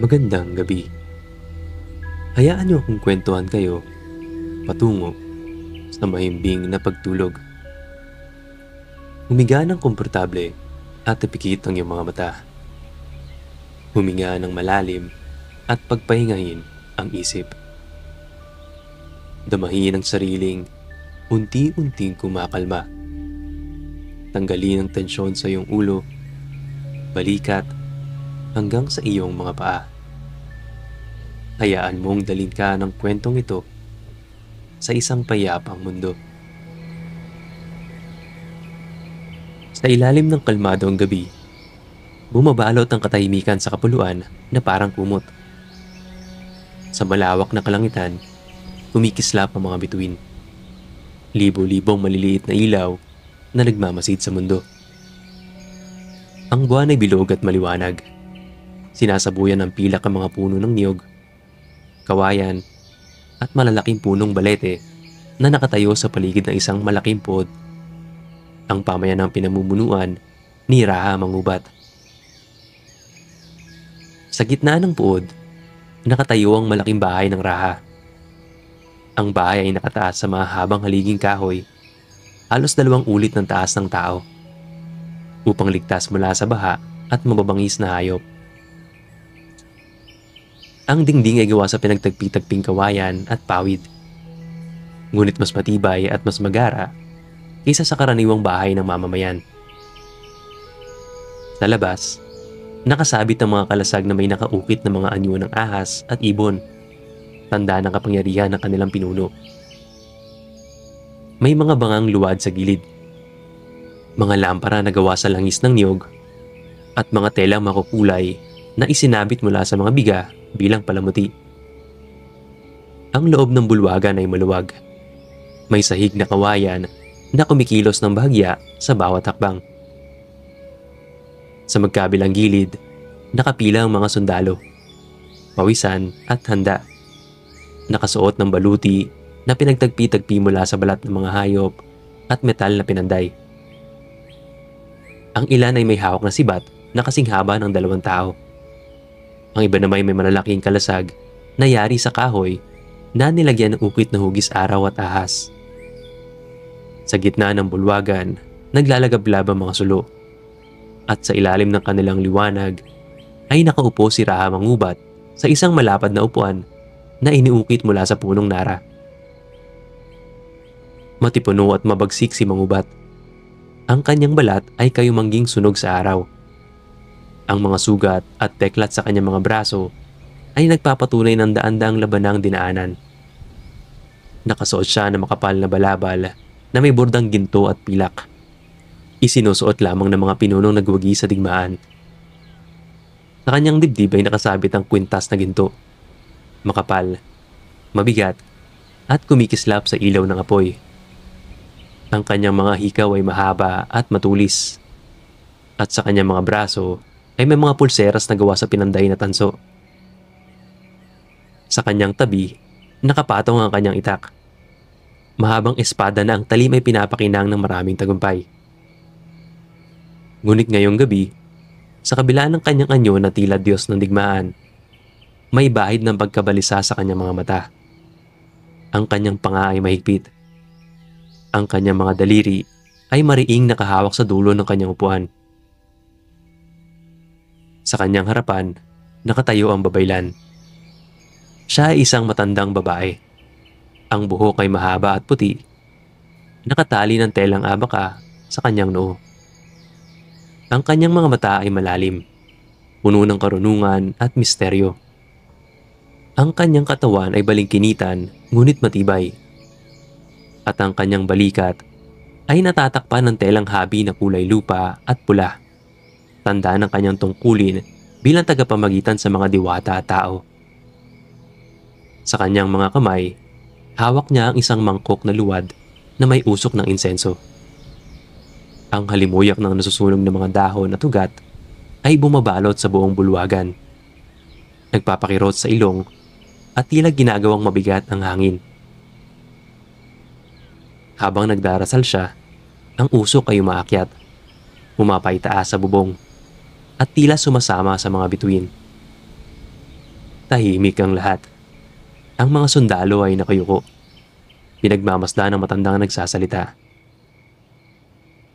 Magandang gabi. Hayaan niyo akong kwentuhan kayo patungo sa mahimbing na pagtulog. Humiga ng komportable at ipikit ang iyong mga mata. Huminga ng malalim at pagpahingahin ang isip. Damahin ang sariling unti-unting kumakalma. Tanggalin ang tensyon sa iyong ulo, balikat, hanggang sa iyong mga paa. Hayaan mong dalhin ka ng kwentong ito sa isang payapang mundo. Sa ilalim ng kalmadong gabi, bumabalot ang katahimikan sa kapuluan na parang kumot. Sa malawak na kalangitan, kumikislap ang mga bituin. Libo-libong maliliit na ilaw na nagmamasid sa mundo. Ang buwan ay bilog at maliwanag. Sinasabuyan ng pilak ang mga puno ng niyog, kawayan, at malalaking punong balete na nakatayo sa paligid ng isang malaking pod. Ang pamayanang pinamumunuan ni Raha Mangubat. Sa gitna ng puod, nakatayo ang malaking bahay ng Raha. Ang bahay ay nakataas sa mahabang haliging kahoy, halos 2 ulit ng taas ng tao, upang ligtas mula sa baha at mababangis na hayop. Ang dingding ay gawa sa pinagtagpi-tagping kawayan at pawid, ngunit mas matibay at mas magara kaysa sa karaniwang bahay ng mamamayan. Sa labas, nakasabit ang mga kalasag na may nakaukit na mga anyo ng ahas at ibon, tanda ng kapangyarihan ng kanilang pinuno. May mga bangang luwad sa gilid, mga lampara na gawa sa langis ng niyog, at mga telang makukulay na isinabit mula sa mga biga bilang palamuti. Ang loob ng bulwagan ay maluwag. May sahig na kawayan na kumikilos ng bahagya sa bawat hakbang. Sa magkabilang gilid, nakapila ang mga sundalo, pawisan at handa. Nakasuot ng baluti na pinagtagpi-tagpi mula sa balat ng mga hayop at metal na pinanday. Ang ilan ay may hawak na sibat na kasing haba ng 2 tao. Ang iba naman ay may malalaking kalasag na yari sa kahoy na nilagyan ng ukit na hugis araw at ahas. Sa gitna ng bulwagan, naglalagablab ang mga sulo. At sa ilalim ng kanilang liwanag ay nakaupo si Raha Mangubat sa isang malapad na upuan na iniukit mula sa punong nara. Matipuno at mabagsik si Mangubat. Ang kanyang balat ay kayumangging sunog sa araw. Ang mga sugat at teklat sa kanyang mga braso ay nagpapatunay ng daan-daang labanang dinaanan. Nakasuot siya ng makapal na balabal na may bordang ginto at pilak. Isinusuot lamang ng mga pinunong nagwagi sa digmaan. Sa kanyang dibdib ay nakasabit ang kwintas na ginto. Makapal, mabigat, at kumikislap sa ilaw ng apoy. Ang kanyang mga hikaw ay mahaba at matulis. At sa kanyang mga braso ay may mga pulseras na gawa sa pinanday na tanso. Sa kanyang tabi, nakapatong ang kanyang itak. Mahabang espada na ang talim ay pinapakinang ng maraming tagumpay. Ngunit ngayong gabi, sa kabila ng kanyang anyo na tila Diyos ng digmaan, may bahid ng pagkabalisa sa kanyang mga mata. Ang kanyang panga ay mahigpit. Ang kanyang mga daliri ay mariing nakahawak sa dulo ng kanyang upuan. Sa kanyang harapan, nakatayo ang babaylan. Siya ay isang matandang babae. Ang buhok ay mahaba at puti. Nakatali ng telang abaka sa kanyang noo. Ang kanyang mga mata ay malalim, puno ng karunungan at misteryo. Ang kanyang katawan ay balingkinitan ngunit matibay. At ang kanyang balikat ay natatakpan ng telang habi na kulay lupa at pula. Tanda ng kanyang tungkulin bilang tagapamagitan sa mga diwata at tao. Sa kanyang mga kamay, hawak niya ang isang mangkok na luwad na may usok ng insenso. Ang halimuyak ng nasusunog ng mga dahon at ugat ay bumabalot sa buong bulwagan. Nagpapakirot sa ilong at tila ginagawang mabigat ang hangin. Habang nagdarasal siya, ang usok ay umaakyat, pumapaytaas sa bubong, at tila sumasama sa mga bituin. Tahimik ang lahat. Ang mga sundalo ay nakayuko. Pinagmamasdan ng matandang nagsasalita.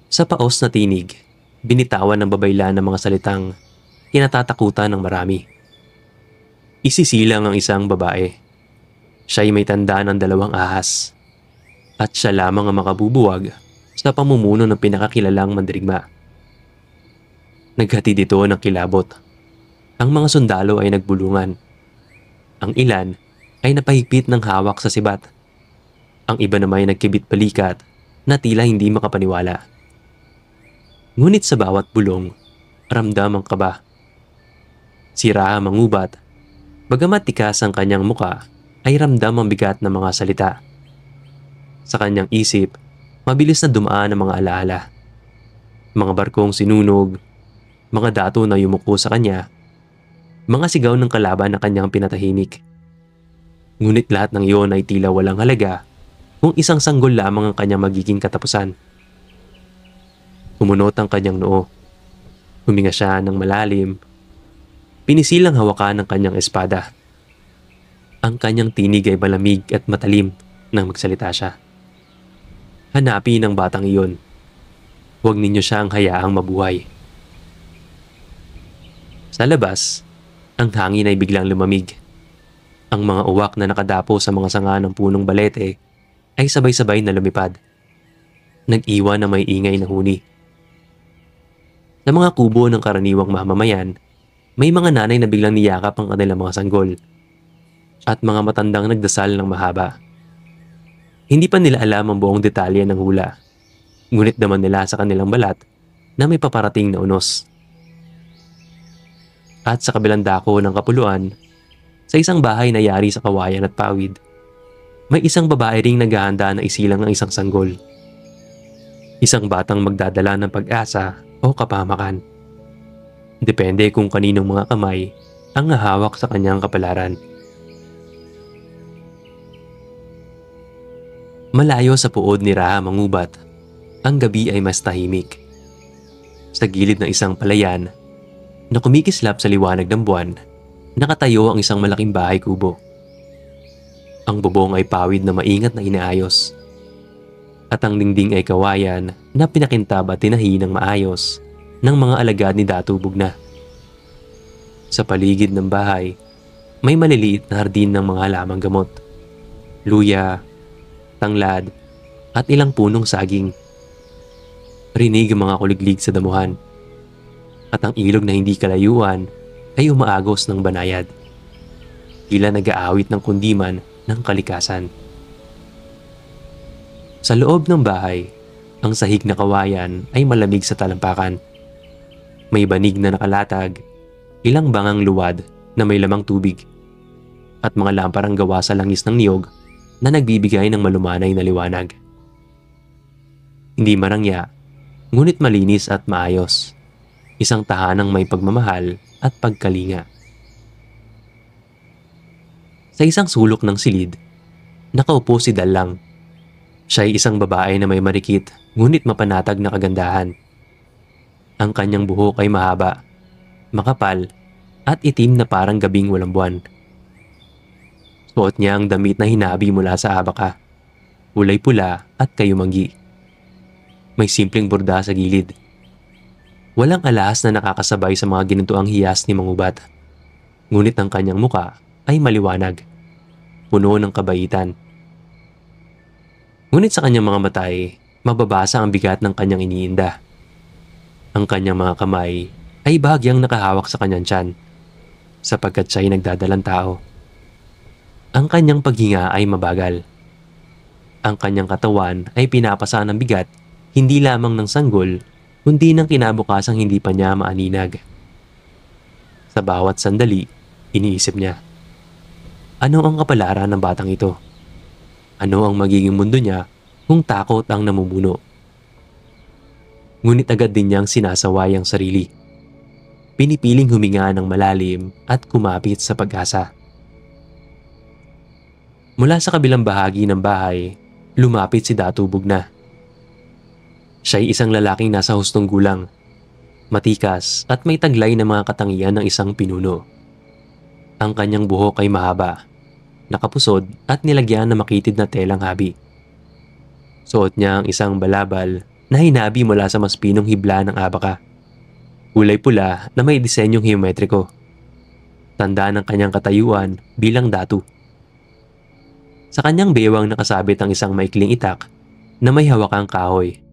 Sa paos na tinig, binitawan ng babaylan ng mga salitang kinatatakutan ng marami. Isisilang ang isang babae. Siya'y may tanda ng 2 ahas. At siya lamang ang makabubuwag sa pamumuno ng pinakakilalang mandirigma. Naghatid ito ng kilabot. Ang mga sundalo ay nagbulungan. Ang ilan ay napahigpit ng hawak sa sibat. Ang iba naman ay nagkibit balikat na tila hindi makapaniwala. Ngunit sa bawat bulong, ramdam ang kaba. Si Raha Mangubat, bagamat tikas ang kanyang muka, ay ramdam ang bigat ng mga salita. Sa kanyang isip, mabilis na dumaan ang mga alaala. Mga barkong sinunog, mga dato na yumuko sa kanya, mga sigaw ng kalaban na kanyang pinatahimik. Ngunit lahat ng iyon ay tila walang halaga kung isang sanggol lamang ang kanyang magiging katapusan. Kumunot ang kanyang noo. Huminga siya ng malalim. Pinisilang hawakan ng kanyang espada. Ang kanyang tinig ay malamig at matalim nang magsalita siya. Hanapin ang batang iyon. Huwag ninyo siyang hayaang mabuhay. Sa labas, ang hangin ay biglang lumamig. Ang mga uwak na nakadapo sa mga sanga ng punong balete ay sabay-sabay na lumipad. Nag-iwan na may ingay na huni. Sa mga kubo ng karaniwang mamamayan, may mga nanay na biglang niyakap ang kanilang mga sanggol at mga matandang nagdasal ng mahaba. Hindi pa nila alam ang buong detalye ng hula, ngunit naman nila sa kanilang balat na may paparating na unos. At sa kabilang dako ng kapuluan, sa isang bahay na yari sa kawayan at pawid, may isang babae ring naghahanda na isilang ang isang sanggol. Isang batang magdadala ng pag-asa o kapahamakan. Depende kung kaninong mga kamay ang hahawak sa kanyang kapalaran. Malayo sa puod ni Raha Mangubat, ang gabi ay mas tahimik. Sa gilid ng isang palayan, na kumikislap sa liwanag ng buwan, nakatayo ang isang malaking bahay kubo. Ang bubong ay pawid na maingat na inaayos. At ang dingding ay kawayan na pinakintab at tinahi ng maayos ng mga alagad ni Datu Bugna. Sa paligid ng bahay, may maliliit na hardin ng mga halamang gamot, luya, tanglad, at ilang punong saging. Rinig ang mga kuliglig sa damuhan. At ang ilog na hindi kalayuan ay umaagos ng banayad. Tila nag-aawit ng kundiman ng kalikasan. Sa loob ng bahay, ang sahig na kawayan ay malamig sa talampakan. May banig na nakalatag, ilang bangang luwad na may lamang tubig, at mga lamparang gawa sa langis ng niyog na nagbibigay ng malumanay na liwanag. Hindi marangya, ngunit malinis at maayos. Isang tahanang may pagmamahal at pagkalinga. Sa isang sulok ng silid, nakaupo si Dalang. Siya ay isang babae na may marikit ngunit mapanatag na kagandahan. Ang kanyang buhok ay mahaba, makapal, at itim na parang gabing walang buwan. Suot niya ang damit na hinabi mula sa abaka, kulay pula at kayumanggi. May simpleng borda sa gilid. Walang alahas na nakakasabay sa mga ginuntuang hiyas ni Mangubat. Ngunit ang kanyang muka ay maliwanag, puno ng kabaitan. Ngunit sa kanyang mga mata ay mababasa ang bigat ng kanyang iniinda. Ang kanyang mga kamay ay bahagyang nakahawak sa kanyang tiyan, sapagkat siya ay nagdadalang tao. Ang kanyang paghinga ay mabagal. Ang kanyang katawan ay pinapasa ng bigat hindi lamang ng sanggol, kundi ng kinabukasang hindi pa niya maaninag. Sa bawat sandali, iniisip niya, ano ang kapalaran ng batang ito? Ano ang magiging mundo niya kung takot ang namumuno? Ngunit agad din niyang sinasaway ang sarili. Pinipiling huminga ng malalim at kumapit sa pag-asa. Mula sa kabilang bahagi ng bahay, lumapit si Datu Bugna. Siya ay isang lalaking nasa hustong gulang, matikas at may taglay na mga katangian ng isang pinuno. Ang kanyang buhok ay mahaba, nakapusod at nilagyan ng makitid na telang habi. Suot niya ang isang balabal na hinabi mula sa mas pinong hibla ng abaka. Kulay pula na may disenyong geometriko. Tanda ng kanyang katayuan bilang datu. Sa kanyang bewang nakasabit ang isang maikling itak na may hawakang kahoy.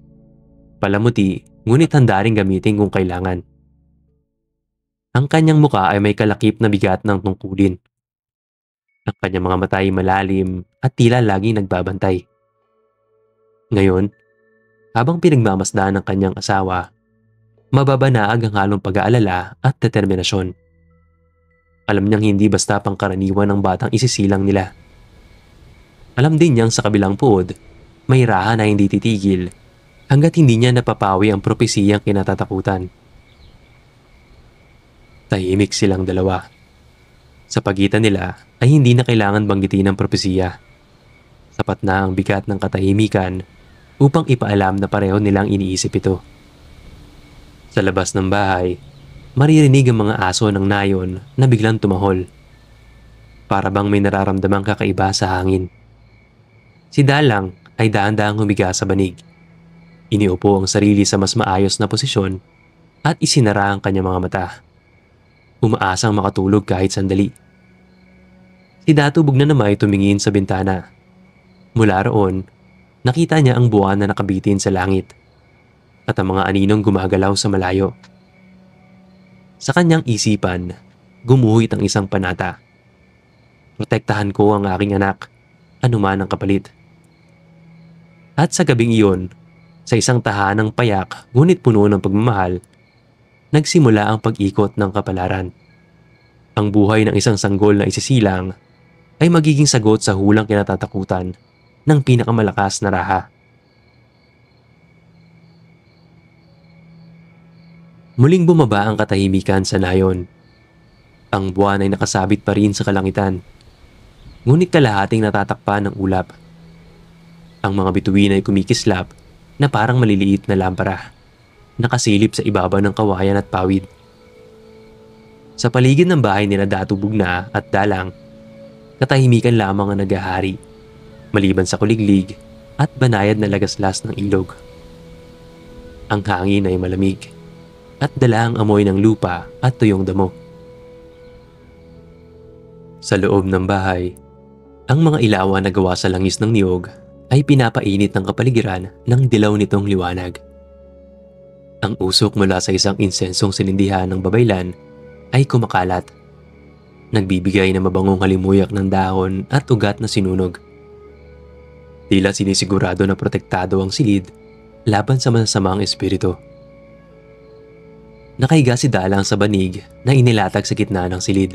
Palamuti, ngunit handa ring gamitin kung kailangan. Ang kanyang muka ay may kalakip na bigat ng tungkulin. Ang kanyang mga mata ay malalim at tila laging nagbabantay. Ngayon, habang pinagmamasdan ng kanyang asawa, mababanaag ang halong pag-aalala at determinasyon. Alam niyang hindi basta pangkaraniwan ng batang isisilang nila. Alam din niyang sa kabilang puod, may raha na hindi titigil hanggat hindi niya napapawi ang propesiyang kinatatakutan. Tahimik silang dalawa. Sa pagitan nila ay hindi na kailangan banggitin ang propesiya. Sapat na ang bigat ng katahimikan upang ipaalam na pareho nilang iniisip ito. Sa labas ng bahay, maririnig ang mga aso ng nayon na biglang tumahol. Para bang may nararamdamang kakaiba sa hangin. Si Dalang ay dahan-dahang humiga sa banig. Iniupo ang sarili sa mas maayos na posisyon at isinara ang kanyang mga mata. Umaasang makatulog kahit sandali. Si Datubog na naman ay tumingin sa bintana. Mula roon, nakita niya ang buwan na nakabitin sa langit at ang mga aninong gumagalaw sa malayo. Sa kanyang isipan, gumuhit ang isang panata. Protektahan ko ang aking anak, anuman ang kapalit. At sa gabing iyon, sa isang tahanang payak ngunit puno ng pagmamahal, nagsimula ang pag-ikot ng kapalaran. Ang buhay ng isang sanggol na isisilang ay magiging sagot sa hulang kinatatakutan ng pinakamalakas na raha. Muling bumaba ang katahimikan sa nayon. Ang buwan ay nakasabit pa rin sa kalangitan, ngunit kalahating natatakpan ng ulap. Ang mga bituin ay kumikislap na parang maliliit na lampara, nakasilip sa ibabaw ng kawayan at pawid. Sa paligid ng bahay nila Datubog na at Dalang, katahimikan lamang ang naghahari, maliban sa kuliglig at banayad na lagaslas ng ilog. Ang hangin ay malamig at dala ang amoy ng lupa at tuyong damo. Sa loob ng bahay, ang mga ilawan na gawa sa langis ng niyog ay pinapainit ng kapaligiran ng dilaw nitong liwanag. Ang usok mula sa isang insensong sinindihan ng babaylan ay kumakalat. Nagbibigay ng mabangong halimuyak ng dahon at ugat na sinunog. Tila sinisigurado na protektado ang silid laban sa masasamang espiritu. Nakahiga si Dalang sa banig na inilatag sa gitna ng silid.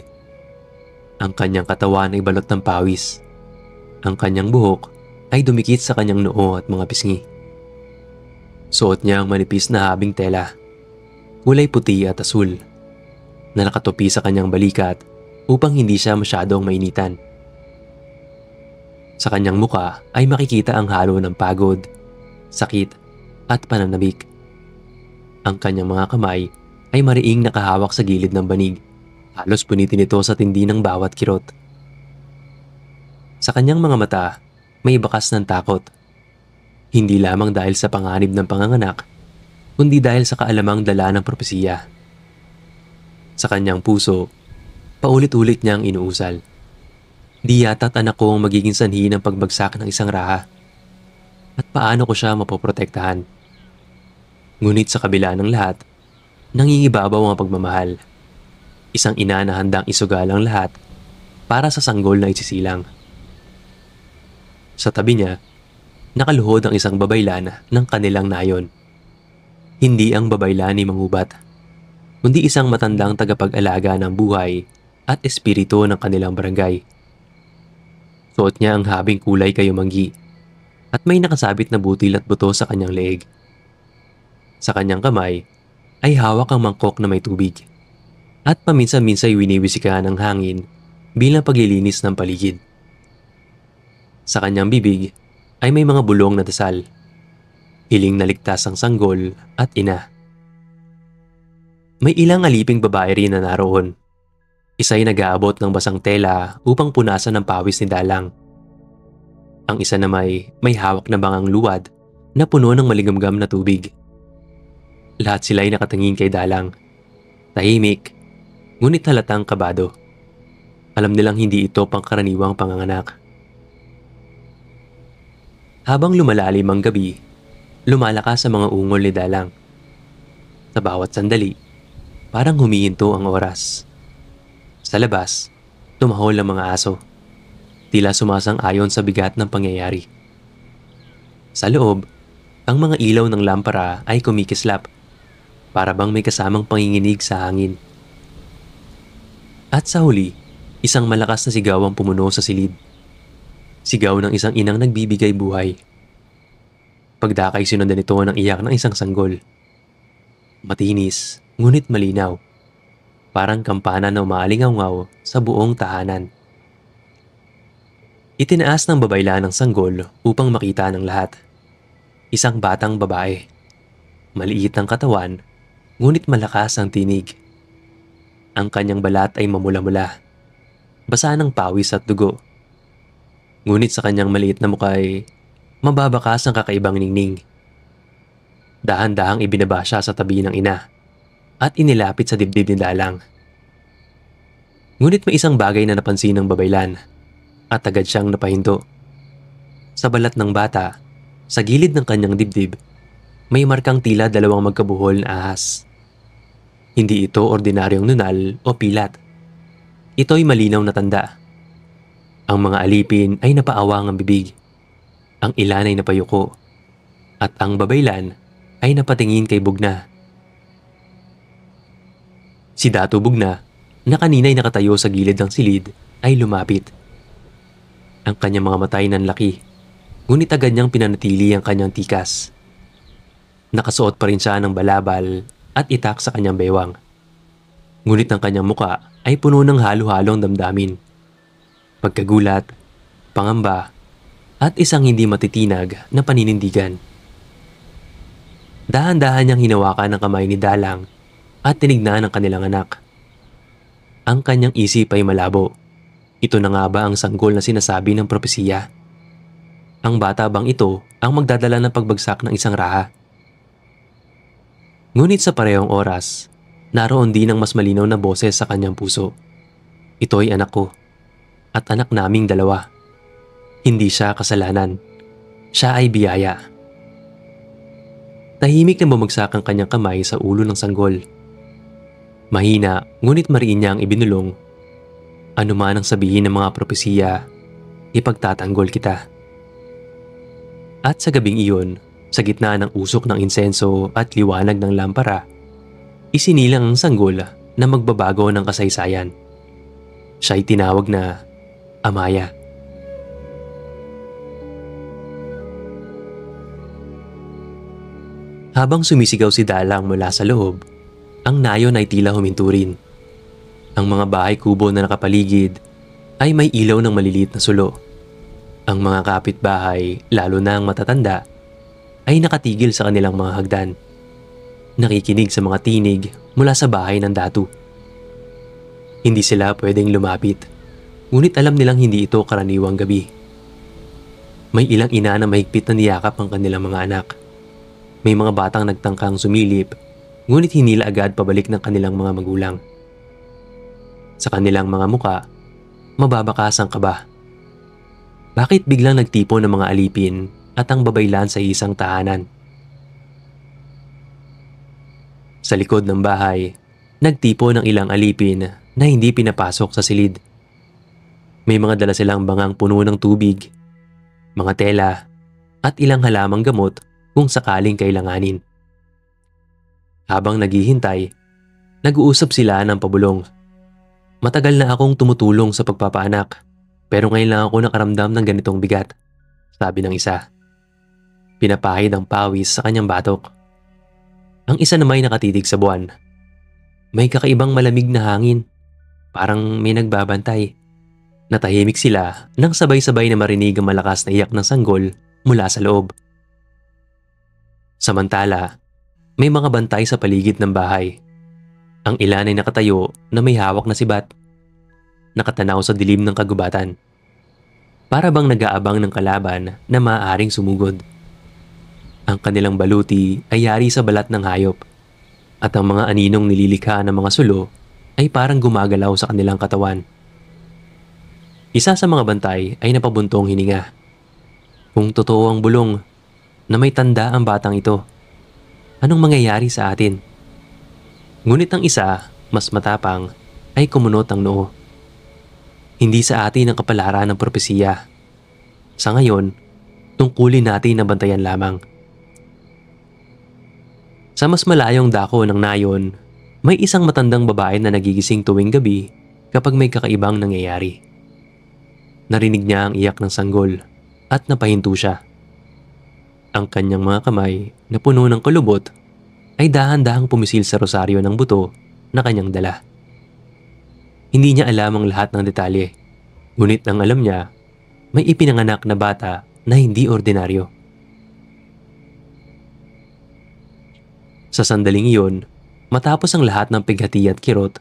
Ang kanyang katawan ay balot ng pawis. Ang kanyang buhok ay dumikit sa kanyang noo at mga pisngi. Suot niya ang manipis na habing tela, kulay puti at asul, na nakatupi sa kanyang balikat upang hindi siya masyadong mainitan. Sa kanyang muka ay makikita ang halo ng pagod, sakit at pananabik. Ang kanyang mga kamay ay mariing nakahawak sa gilid ng banig, halos punitin ito sa tindi ng bawat kirot. Sa kanyang mga mata, may bakas ng takot. Hindi lamang dahil sa panganib ng panganganak, kundi dahil sa kaalamang dala ng propesiya. Sa kanyang puso, paulit-ulit niyang inuusal. Di yata't anak ko ang magiging sanhi ng pagbagsak ng isang raha. At paano ko siya mapoprotektahan? Ngunit sa kabila ng lahat, nangingibabaw ang pagmamahal. Isang ina na handang isugal ang lahat para sa sanggol na isisilang. Sa tabi niya, nakaluhod ang isang babaylan ng kanilang nayon. Hindi ang babaylan ni Mangubat, kundi isang matandang tagapag-alaga ng buhay at espiritu ng kanilang barangay. Suot niya ang habing kulay kayumanggi at may nakasabit na butil at buto sa kanyang leeg. Sa kanyang kamay ay hawak ang mangkok na may tubig at paminsan-minsay winiwisikan ng hangin bilang paglilinis ng paligid. Sa kanyang bibig ay may mga bulong na dasal, hiling na ligtas ang sanggol at ina. May ilang aliping babae rin na naroon. Isa'y nag-aabot ng basang tela upang punasan ng pawis ni Dalang. Ang isa na may hawak na bangang luwad na puno ng maligamgam na tubig. Lahat sila'y nakatingin kay Dalang. Tahimik, ngunit halatang kabado. Alam nilang hindi ito pangkaraniwang panganganak. Habang lumalalim ang gabi, lumalakas sa mga ungol ni Dalang. Sa bawat sandali, parang humihinto ang oras. Sa labas, tumahol ang mga aso. Tila sumasang-ayon sa bigat ng pangyayari. Sa loob, ang mga ilaw ng lampara ay kumikislap, para bang may kasamang panginginig sa hangin. At sa huli, isang malakas na sigaw ang pumuno sa silid. Sigaw ng isang inang nagbibigay buhay. Pagdakay sinundan ito ng iyak ng isang sanggol. Matinis, ngunit malinaw. Parang kampana na umaalingaw sa buong tahanan. Itinaas ng babayla ng sanggol upang makita ng lahat. Isang batang babae. Maliit ang katawan, ngunit malakas ang tinig. Ang kanyang balat ay mamula-mula. Basa ng pawis at dugo. Ngunit sa kanyang maliit na mukha ay mababakas ang kakaibang ningning. Dahan-dahang ibinaba siya sa tabi ng ina at inilapit sa dibdib ni Dalang. Ngunit may isang bagay na napansin ng babaylan at agad siyang napahinto. Sa balat ng bata, sa gilid ng kanyang dibdib, may markang tila dalawang magkabuhol na ahas. Hindi ito ordinaryong nunal o pilat. Ito'y malinaw na tanda. Ang mga alipin ay napaawang ang bibig. Ang ilan ay napayuko. At ang babaylan ay napatingin kay Bugna. Si Dato Bugna, na kanina'y nakatayo sa gilid ng silid, ay lumapit. Ang kanyang mga matay nanlaki, ngunit agad niyang pinanatili ang kanyang tikas. Nakasuot pa rin siya ng balabal at itak sa kanyang bewang. Ngunit ang kanyang muka ay puno ng halo-halong damdamin. Pagkagulat, pangamba, at isang hindi matitinag na paninindigan. Dahan-dahan niyang hinawakan ang kamay ni Dalang at tinignan ang kanilang anak. Ang kanyang isip ay malabo. Ito na nga ba ang sanggol na sinasabi ng propesiya? Ang bata bang ito ang magdadala ng pagbagsak ng isang raha? Ngunit sa parehong oras, naroon din ang mas malinaw na boses sa kanyang puso. Ito ay anak ko, at anak naming dalawa. Hindi siya kasalanan. Siya ay biyaya. Tahimik na bumagsak ang kanyang kamay sa ulo ng sanggol. Mahina, ngunit mariin niya ang ibinulong. Ano man ang sabihin ng mga propesiya, ipagtatanggol kita. At sa gabing iyon, sa gitna ng usok ng insenso at liwanag ng lampara, isinilang ang sanggol na magbabago ng kasaysayan. Siya'y tinawag na Amaya. Habang sumisigaw si Dalang mula sa loob, ang nayon ay tila huminto rin. Ang mga bahay kubo na nakapaligid ay may ilaw ng maliliit na sulo. Ang mga kapitbahay, lalo na ang matatanda, ay nakatigil sa kanilang mga hagdan. Nakikinig sa mga tinig mula sa bahay ng datu. Hindi sila pwedeng lumapit, ngunit alam nilang hindi ito karaniwang gabi. May ilang ina na mahigpit na niyakap ang kanilang mga anak. May mga batang nagtangkang sumilip, ngunit hinila agad pabalik ng kanilang mga magulang. Sa kanilang mga muka, mababakas ang kaba. Bakit biglang nagtipon ng mga alipin at ang babaylan sa isang tahanan? Sa likod ng bahay, nagtipon ng ilang alipin na hindi pinapasok sa silid. May mga dala silang bangang puno ng tubig, mga tela, at ilang halamang gamot kung sakaling kailanganin. Habang naghihintay, nag-uusap sila ng pabulong. Matagal na akong tumutulong sa pagpapaanak, pero ngayon lang ako nakaramdam ng ganitong bigat, sabi ng isa. Pinapahid ang pawis sa kanyang batok. Ang isa naman ay nakatitig sa buwan. May kakaibang malamig na hangin, parang may nagbabantay. Natahimik sila nang sabay-sabay na marinig ang malakas na iyak ng sanggol mula sa loob. Samantala, may mga bantay sa paligid ng bahay. Ang ilan ay nakatayo na may hawak na sibat. nakatanaw sa dilim ng kagubatan. Para bang nag-aabang ng kalaban na maaaring sumugod. Ang kanilang baluti ay yari sa balat ng hayop at ang mga aninong nililikha ng mga sulo ay parang gumagalaw sa kanilang katawan. Isa sa mga bantay ay napabuntong hininga. Kung totoo ang bulong na may tanda ang batang ito, anong mangyayari sa atin? Ngunit ang isa, mas matapang, ay kumunot ang noo. Hindi sa atin ang kapalaran ng propesiya. Sa ngayon, tungkulin natin na bantayan lamang. Sa mas malayong dako ng nayon, may isang matandang babae na nagigising tuwing gabi kapag may kakaibang nangyayari. Narinig niya ang iyak ng sanggol at napahinto siya. Ang kanyang mga kamay na puno ng kulubot ay dahan-dahang pumisil sa rosaryo ng buto na kanyang dala. Hindi niya alam ang lahat ng detalye, ngunit ang alam niya, may ipinanganak na bata na hindi ordinaryo. Sa sandaling iyon, matapos ang lahat ng pighati at kirot,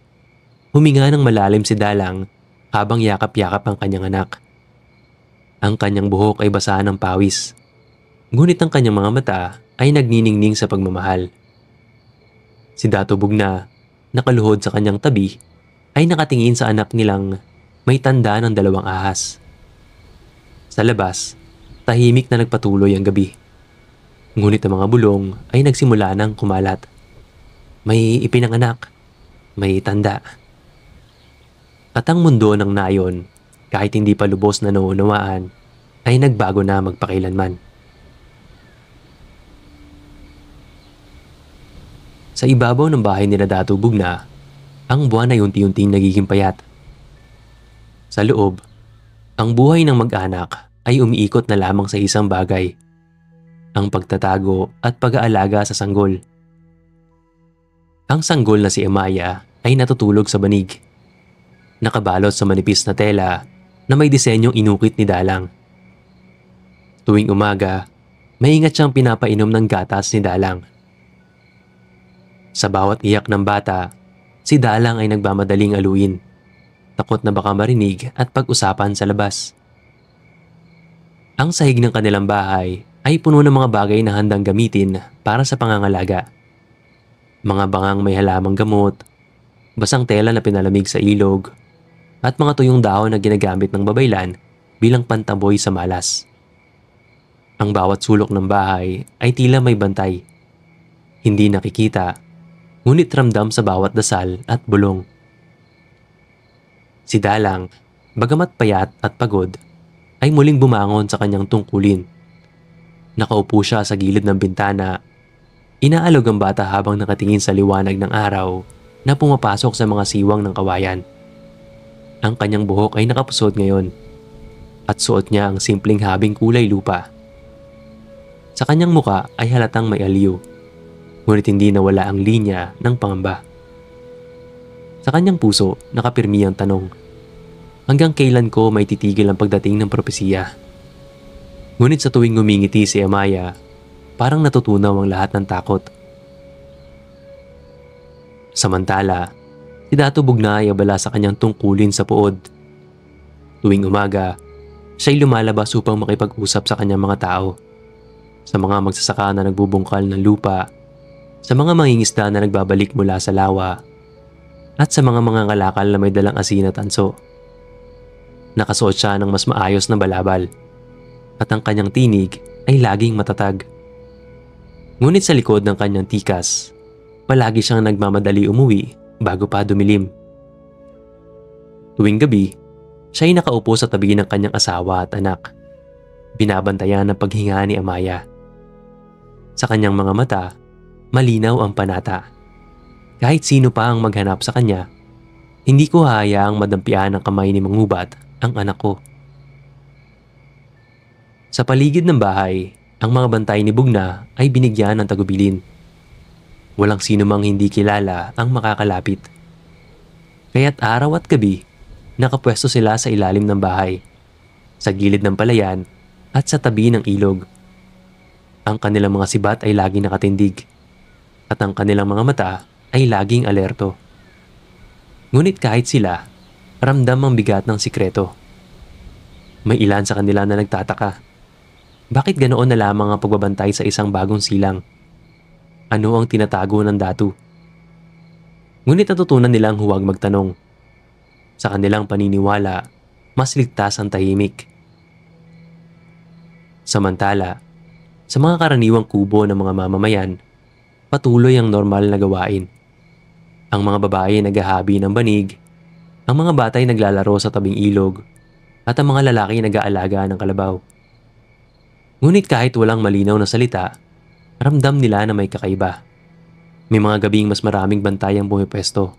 huminga ng malalim si Dalang habang yakap-yakap ang kanyang anak. Ang kanyang buhok ay basa ng pawis, ngunit ang kanyang mga mata ay nagniningning sa pagmamahal. Si Dato Bugna, nakaluhod sa kanyang tabi, ay nakatingin sa anak nilang may tanda ng 2 ahas. Sa labas, tahimik na nagpatuloy ang gabi. Ngunit ang mga bulong ay nagsimula ng kumalat. May ipinanganak, may tanda. At ang mundo ng nayon, kahit hindi pa lubos na nauunawaan, ay nagbago na magpakailanman. Sa ibabaw ng bahay ni Dato Bugna, ang buwan ay unti-unting nagiging payat. Sa loob, ang buhay ng mag-anak ay umiikot na lamang sa isang bagay, ang pagtatago at pag-aalaga sa sanggol. Ang sanggol na si Amaya ay natutulog sa banig, nakabalot sa manipis na tela na may disenyong inukit ni Dalang. Tuwing umaga, maingat siyang pinapainom ng gatas ni Dalang. Sa bawat iyak ng bata, si Dalang ay nagmamadaling aluin, takot na baka marinig at pag-usapan sa labas. Ang sahig ng kanilang bahay ay puno ng mga bagay na handang gamitin para sa pangangalaga. Mga bangang may halamang gamot, basang tela na pinalamig sa ilog, at mga tuyong dahon na ginagamit ng babaylan bilang pantaboy sa malas. Ang bawat sulok ng bahay ay tila may bantay. Hindi nakikita, ngunit ramdam sa bawat dasal at bulong. Si Dalang, bagamat payat at pagod, ay muling bumangon sa kanyang tungkulin. Nakaupo siya sa gilid ng bintana. Inaalog ang bata habang nakatingin sa liwanag ng araw na pumapasok sa mga siwang ng kawayan. Ang kanyang buhok ay nakapusod ngayon at suot niya ang simpleng habing kulay lupa. Sa kanyang muka ay halatang may aliw, ngunit hindi nawala ang linya ng pangamba. Sa kanyang puso nakapirmi ang tanong, hanggang kailan ko may titigil ang pagdating ng propesiya? Ngunit sa tuwing ngumingiti si Amaya, parang natutunaw ang lahat ng takot. Samantala, si Dato Bugna ay abala sa kanyang tungkulin sa puod. Tuwing umaga, siya'y lumalabas upang makipag-usap sa kanyang mga tao. Sa mga magsasaka na nagbubungkal ng lupa, sa mga mangingisda na nagbabalik mula sa lawa, at sa mga kalakal na may dalang asin at anso. Nakasuot siya ng mas maayos na balabal, at ang kanyang tinig ay laging matatag. Ngunit sa likod ng kanyang tikas, palagi siyang nagmamadali umuwi bago pa dumilim. Tuwing gabi, siya ay nakaupo sa tabi ng kanyang asawa at anak. Binabantayan ang paghinga ni Amaya. Sa kanyang mga mata, malinaw ang panata. Kahit sino pa ang maghanap sa kanya, hindi ko hahayaang madampian ang kamay ni Mangubat ang anak ko. Sa paligid ng bahay, ang mga bantay ni Bugna ay binigyan ng tagubilin. Walang sino mang hindi kilala ang makakalapit. Kaya't araw at gabi, nakapwesto sila sa ilalim ng bahay, sa gilid ng palayan at sa tabi ng ilog. Ang kanilang mga sibat ay laging nakatindig, at ang kanilang mga mata ay laging alerto. Ngunit kahit sila, Ramdam ang bigat ng sikreto. May ilan sa kanila na nagtataka. Bakit ganoon na lamang ang pagbabantay sa isang bagong silang? Ano ang tinatago ng datu? Ngunit natutunan nilang huwag magtanong. Sa kanilang paniniwala, mas ligtas ang tahimik. Samantala, sa mga karaniwang kubo ng mga mamamayan, patuloy ang normal na gawain. Ang mga babae naghahabi ng banig, ang mga bata ay naglalaro sa tabing ilog, at ang mga lalaki nag-aalaga ng kalabaw. Ngunit kahit walang malinaw na salita, ramdam nila na may kakaiba. May mga gabing mas maraming bantay ang pumipwesto,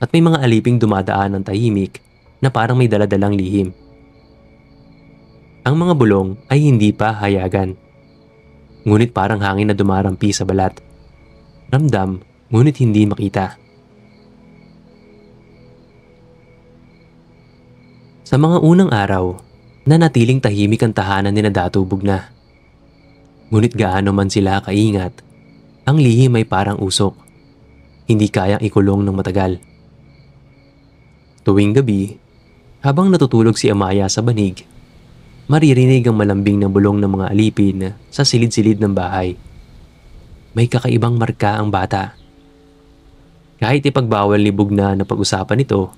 at may mga aliping dumadaan ng tahimik na parang may daladalang lihim. Ang mga bulong ay hindi pa hayagan. Ngunit parang hangin na dumarampi sa balat. Ramdam, ngunit hindi makita. Sa mga unang araw, nanatiling tahimik ang tahanan ni Datu Bugna. Ngunit gaano man sila kaingat, ang lihim ay parang usok. Hindi kayang ikulong ng matagal. Tuwing gabi, habang natutulog si Amaya sa banig, maririnig ang malambing na bulong ng mga alipin sa silid-silid ng bahay. May kakaibang marka ang bata. Kahit ipagbawal ni Bugna na pag-usapan ito,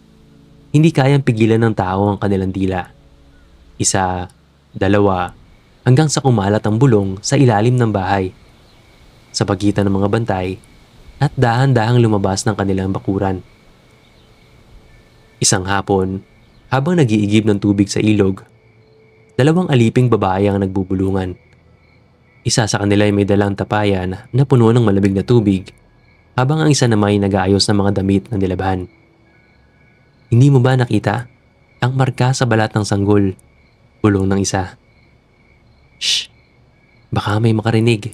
hindi kayang pigilan ng tao ang kanilang dila. Isa, dalawa, hanggang sa kumalat ang bulong sa ilalim ng bahay, sa pagitan ng mga bantay, at dahan-dahang lumabas ng kanilang bakuran. Isang hapon, habang nag-iigib ng tubig sa ilog, dalawang aliping babae ang nagbubulungan. Isa sa kanila ay may dalang tapayan na puno ng malamig na tubig, habang ang isa naman ay nag-aayos ng mga damit na nilabhan. Hindi mo ba nakita ang marka sa balat ng sanggol? Bulong ng isa. Shh! Baka may makarinig.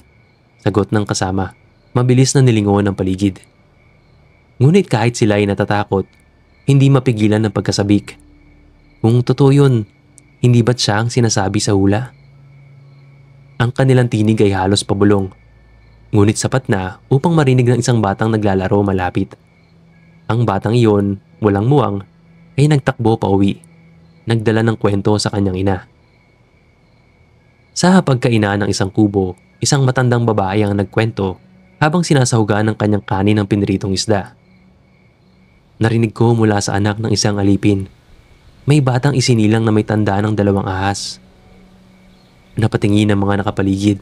Sagot ng kasama. Mabilis na nilingon ang paligid. Ngunit kahit sila ay natatakot, hindi mapigilan ng pagkasabik. Kung totoo yun, hindi ba't siya ang sinasabi sa hula? Ang kanilang tinig ay halos pabulong. Ngunit sapat na upang marinig ng isang batang naglalaro malapit. Ang batang iyon, walang muwang, ay nagtakbo pa uwi. Nagdala ng kwento sa kanyang ina. Sa pagkainan ng isang kubo, isang matandang babae ang nagkwento habang sinasahugan ng kanyang kanin ng piniritong isda. Narinig ko mula sa anak ng isang alipin. May batang isinilang na may tanda ng 2 ahas. Napatingin ang mga nakapaligid.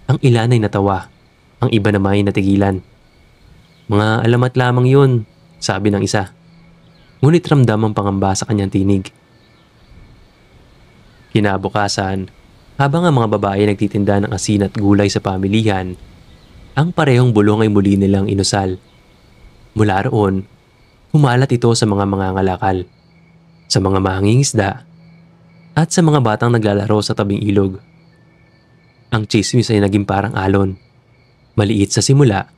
Ang ilan ay natawa, ang iba naman ay natigilan. Mga alamat lamang yun, sabi ng isa. Ngunit ramdam ang pangamba sa kanyang tinig. Kinabukasan, habang ang mga babae nagtitinda ng asin at gulay sa pamilihan, ang parehong bulong ay muli nilang inusal. Mula roon, humalat ito sa mga mangangalakal, sa mga mangingisda, at sa mga batang naglalaro sa tabing ilog. Ang chismis ay naging parang alon. Maliit sa simula,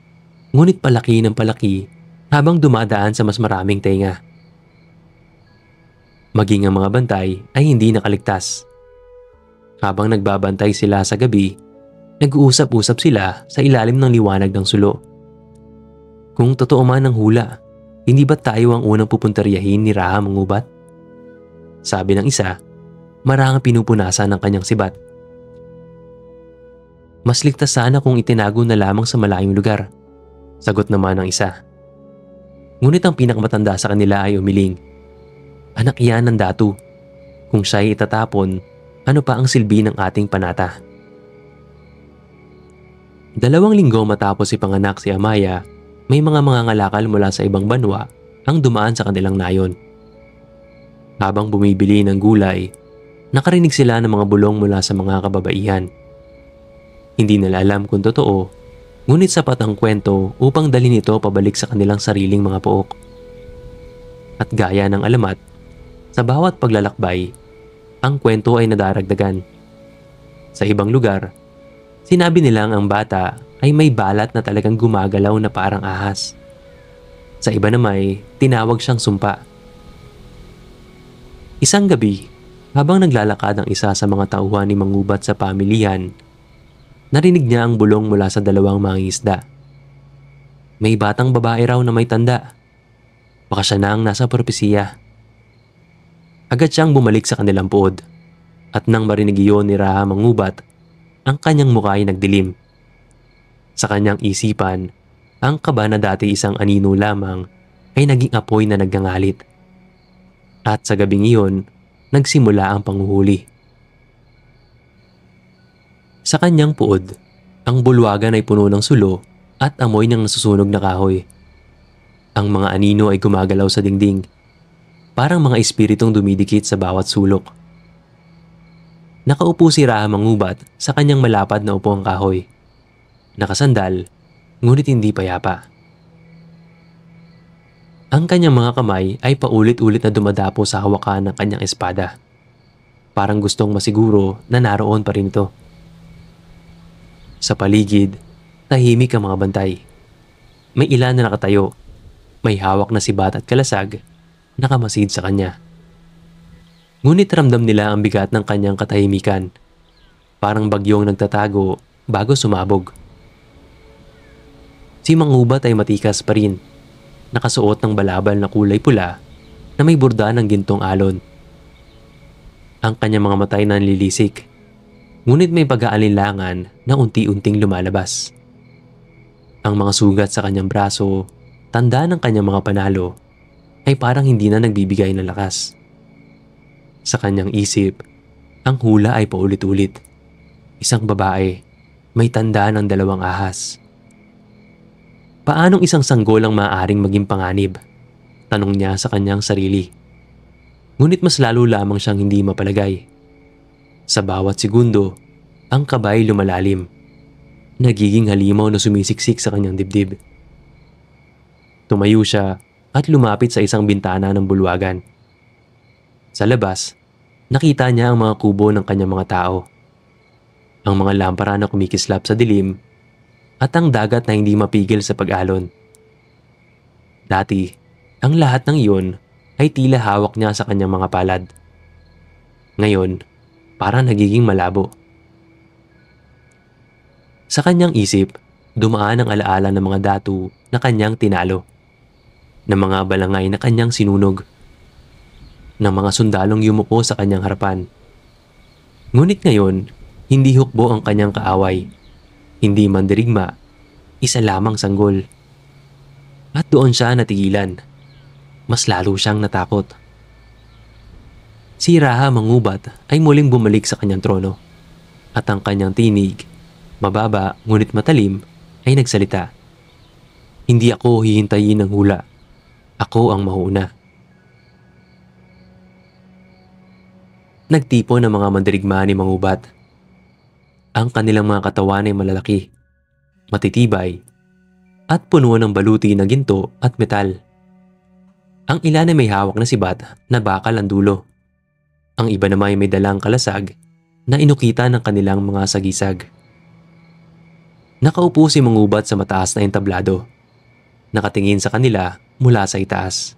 ngunit palaki ng palaki habang dumadaan sa mas maraming tenga. Maging ang mga bantay ay hindi nakaligtas. Habang nagbabantay sila sa gabi, nag-uusap-usap sila sa ilalim ng liwanag ng sulo. Kung totoo man ang hula, hindi ba tayo ang unang pupuntaryahin ni Raha mangubat? Sabi ng isa, marahang pinupunasan ng kanyang sibat. Mas ligtas sana kung itinago na lamang sa malayong lugar, sagot naman ng isa. Ngunit ang pinakamatanda sa kanila ay umiling. Anak iyan ng Datu. Kung siya'y itatapon, ano pa ang silbi ng ating panata? 2 linggo matapos ipanganak si Amaya, may mga mangangalakal mula sa ibang banwa ang dumaan sa kanilang nayon. Habang bumibili ng gulay, nakarinig sila ng mga bulong mula sa mga kababaihan. Hindi nila alam kung totoo, ngunit sapat ang kwento upang dalhin ito pabalik sa kanilang sariling mga pook. At gaya ng alamat, sa bawat paglalakbay, ang kwento ay nadaragdagan. Sa ibang lugar, sinabi nilang ang bata ay may balat na talagang gumagalaw na parang ahas. Sa iba naman, tinawag siyang sumpa. Isang gabi, habang naglalakad ang isa sa mga tauhan ni mangubat sa pamilihan, narinig niya ang bulong mula sa 2 mangingisda. May batang babae raw na may tanda. Baka siya na ang nasa propesiya. Agad siyang bumalik sa kanilang puod at nang marinig iyon ni Raha mangubat, ang kanyang mukha ay nagdilim. Sa kanyang isipan, ang kaba na dati isang anino lamang ay naging apoy na nagngangalit. At sa gabing iyon, nagsimula ang panghuhuli. Sa kanyang puod, ang bulwagan ay puno ng sulo at amoy ng nasusunog na kahoy. Ang mga anino ay gumagalaw sa dingding, parang mga espiritong dumidikit sa bawat sulok. Nakaupo si Raha mangubat sa kanyang malapad na upong kahoy. Nakasandal, ngunit hindi payapa. Ang kanyang mga kamay ay paulit-ulit na dumadapo sa hawakan ng kanyang espada. Parang gustong masiguro na naroon pa rin ito. Sa paligid, tahimik ang mga bantay. May ilan na nakatayo. May hawak na sibat at kalasag, nakamasid sa kanya. Ngunit ramdam nila ang bigat ng kanyang katahimikan. Parang bagyong nagtatago bago sumabog. Si mangubat ay matikas pa rin. Nakasuot ng balabal na kulay pula na may burda ng gintong alon. Ang kanyang mga matay nanlilisik, ngunit may pag-aalinlangan na unti-unting lumalabas. Ang mga sugat sa kanyang braso, tanda ng kanyang mga panalo, ay parang hindi na nagbibigay ng lakas. Sa kanyang isip, ang hula ay paulit-ulit. Isang babae, may tanda ng 2 ahas. Paanong isang sanggol ang maaaring maging panganib? Tanong niya sa kanyang sarili. Ngunit mas lalo lamang siyang hindi mapalagay. Sa bawat segundo, ang kaba ay lumalalim. Nagiging halimaw na sumisiksik sa kanyang dibdib. Tumayo siya at lumapit sa isang bintana ng bulwagan. Sa labas, nakita niya ang mga kubo ng kanyang mga tao. Ang mga lampara na kumikislap sa dilim at ang dagat na hindi mapigil sa pag-alon. Dati, ang lahat ng iyon ay tila hawak niya sa kanyang mga palad. Ngayon, parang nagiging malabo. Sa kanyang isip, dumaan ang alaala ng mga datu na kanyang tinalo, ng mga balangay na kanyang sinunog, ng mga sundalong yumuko sa kanyang harapan. Ngunit ngayon, hindi hukbo ang kanyang kaaway, hindi mandirigma, isa lamang sanggol. At doon siya natigilan. Mas lalo siyang natakot. Si Raha mangubat ay muling bumalik sa kanyang trono, at ang kanyang tinig, mababa ngunit matalim, ay nagsalita. Hindi ako hihintayin ng hula. Ako ang mauna. Nagtipon ang mga mandirigma ni mangubat. Ang kanilang mga katawan ay malalaki, matitibay, at puno ng baluti na ginto at metal. Ang ilan ay may hawak na sibat na bakal ang dulo. Ang iba naman ay may dalang kalasag na inukita ng kanilang mga sagisag. Nakaupo si mangubat sa mataas na entablado. Nakatingin sa kanila mula sa itaas.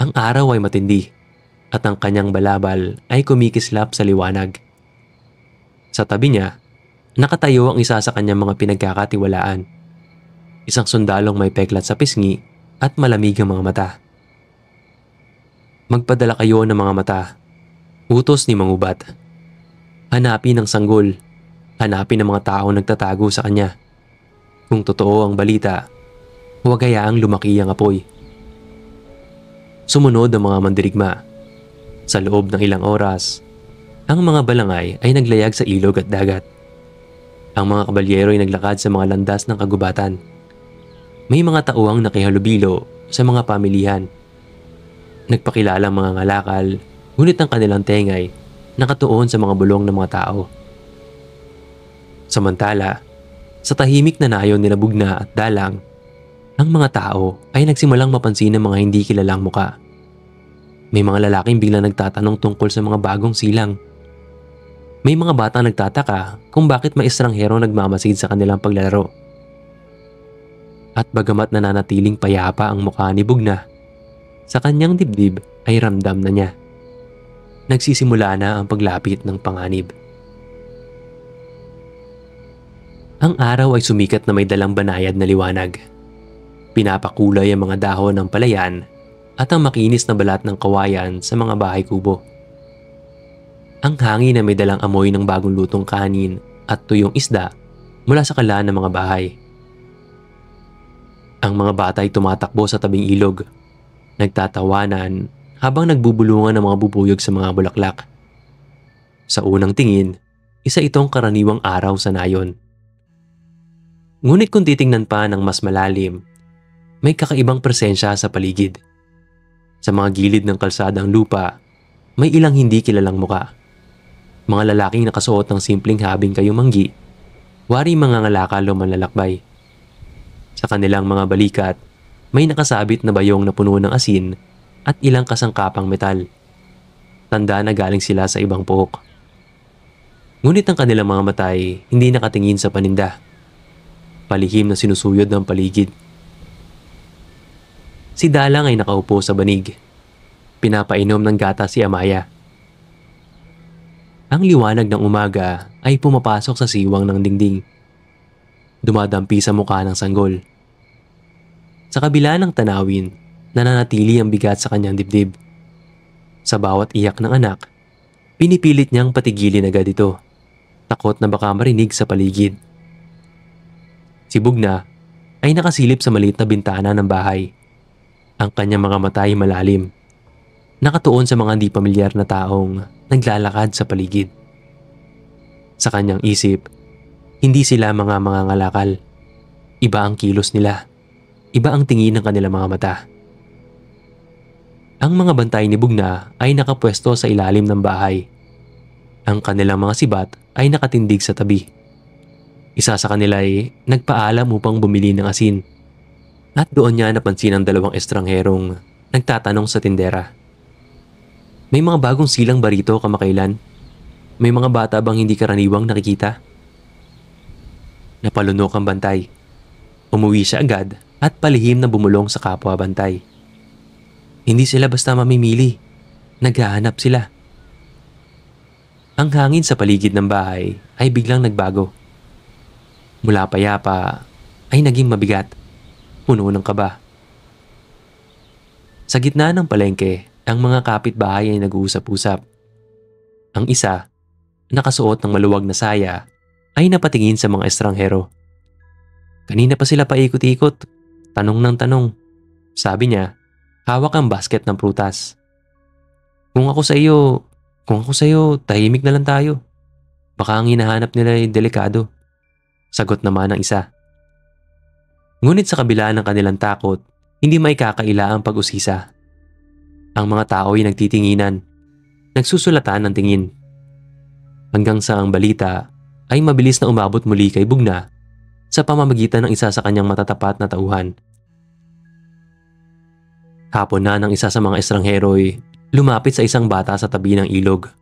Ang araw ay matindi at ang kanyang balabal ay kumikislap sa liwanag. Sa tabi niya, nakatayo ang isa sa kanyang mga pinagkakatiwalaan. Isang sundalong may peklat sa pisngi at malamig ang mga mata. Magpadala kayo ng mga mata. Utos ni mangubat. Hanapin ang sanggol. Hanapin ang mga taong nagtatago sa kanya. Kung totoo ang balita, huwag hayaang lumaki ang apoy. Sumunod ang mga mandirigma. Sa loob ng ilang oras, ang mga balangay ay naglayag sa ilog at dagat. Ang mga kabalyero ay naglakad sa mga landas ng kagubatan. May mga tauhang nakihalubilo sa mga pamilihan. Nagpakilala ang mga ngalakal, ngunit ang kanilang tengay nakatuon sa mga bulong ng mga tao. Samantala, sa tahimik na nayon nila Bugna at Dalang, ang mga tao ay nagsimulang mapansin ng mga hindi kilalang muka. May mga lalaking biglang nagtatanong tungkol sa mga bagong silang. May mga batang nagtataka kung bakit may estranghero nagmamasid sa kanilang paglalaro. At bagamat nananatiling payapa ang mukha ni Bugna, sa kanyang dibdib ay ramdam na niya. Nagsisimula na ang paglapit ng panganib. Ang araw ay sumikat na may dalang banayad na liwanag. Pinapakulay ang mga dahon ng palayan at ang makinis na balat ng kawayan sa mga bahay kubo. Ang hangin na may dalang amoy ng bagong lutong kanin at tuyong isda mula sa kalan ng mga bahay. Ang mga bata ay tumatakbo sa tabing ilog, nagtatawanan habang nagbubulungan ng mga bubuyog sa mga bulaklak. Sa unang tingin, isa itong karaniwang araw sa nayon. Ngunit kung titingnan pa ng mas malalim, may kakaibang presensya sa paligid. Sa mga gilid ng kalsadang lupa, may ilang hindi kilalang muka. Mga lalaking nakasuot ng simpleng habing kayumanggi, wari mga ngalakal o manlalakbay. Sa kanilang mga balikat, may nakasabit na bayong na puno ng asin at ilang kasangkapang metal. Tanda na galing sila sa ibang pook. Ngunit ang kanilang mga mata ay hindi nakatingin sa paninda. Palihim na sinusuyod ng paligid. Si Dalang ay nakaupo sa banig. Pinapainom ng gata si Amaya. Ang liwanag ng umaga ay pumapasok sa siwang ng dingding. Dumadampi sa mukha ng sanggol. Sa kabila ng tanawin, nananatili ang bigat sa kanyang dibdib. Sa bawat iyak ng anak, pinipilit niyang patigilin agad ito. Takot na baka marinig sa paligid. Si Bugna ay nakasilip sa maliit na bintana ng bahay. Ang kanyang mga mata ay malalim. Nakatuon sa mga hindi pamilyar na taong naglalakad sa paligid. Sa kanyang isip, hindi sila mga ngalakal. Iba ang kilos nila. Iba ang tingin ng kanilang mga mata. Ang mga bantay ni Bugna ay nakapwesto sa ilalim ng bahay. Ang kanilang mga sibat ay nakatindig sa tabi. Isa sa kanila ay nagpaalam upang bumili ng asin. At doon niya napansin ang dalawang estrangherong nagtatanong sa tindera. May mga bagong silang barito kamakailan? May mga bata bang hindi karaniwang nakikita? Napalunok ang bantay. Umuwi siya agad at palihim na bumulong sa kapwa bantay. Hindi sila basta mamimili. Naghahanap sila. Ang hangin sa paligid ng bahay ay biglang nagbago. Mula payapa ay naging mabigat, puno ng kaba. Sa gitna ng palengke, ang mga kapitbahay ay nag-uusap-usap. Ang isa, nakasuot ng maluwag na saya, ay napatingin sa mga estranghero. Kanina pa sila paikot-ikot, tanong ng tanong. Sabi niya, hawak ang basket ng prutas. Kung ako sa iyo, tahimik na lang tayo. Baka ang hinahanap nila ay delikado. Sagot naman ng isa. Ngunit sa kabila ng kanilang takot, hindi may kakaila ang pag-usisa. Ang mga tao ay nagtitinginan, nagsusulatan ng tingin. Hanggang sa ang balita ay mabilis na umabot muli kay Bugna sa pamamagitan ng isa sa kanyang matatapat na tauhan. Hapon na ng isa sa mga estranghero ay lumapit sa isang bata sa tabi ng ilog.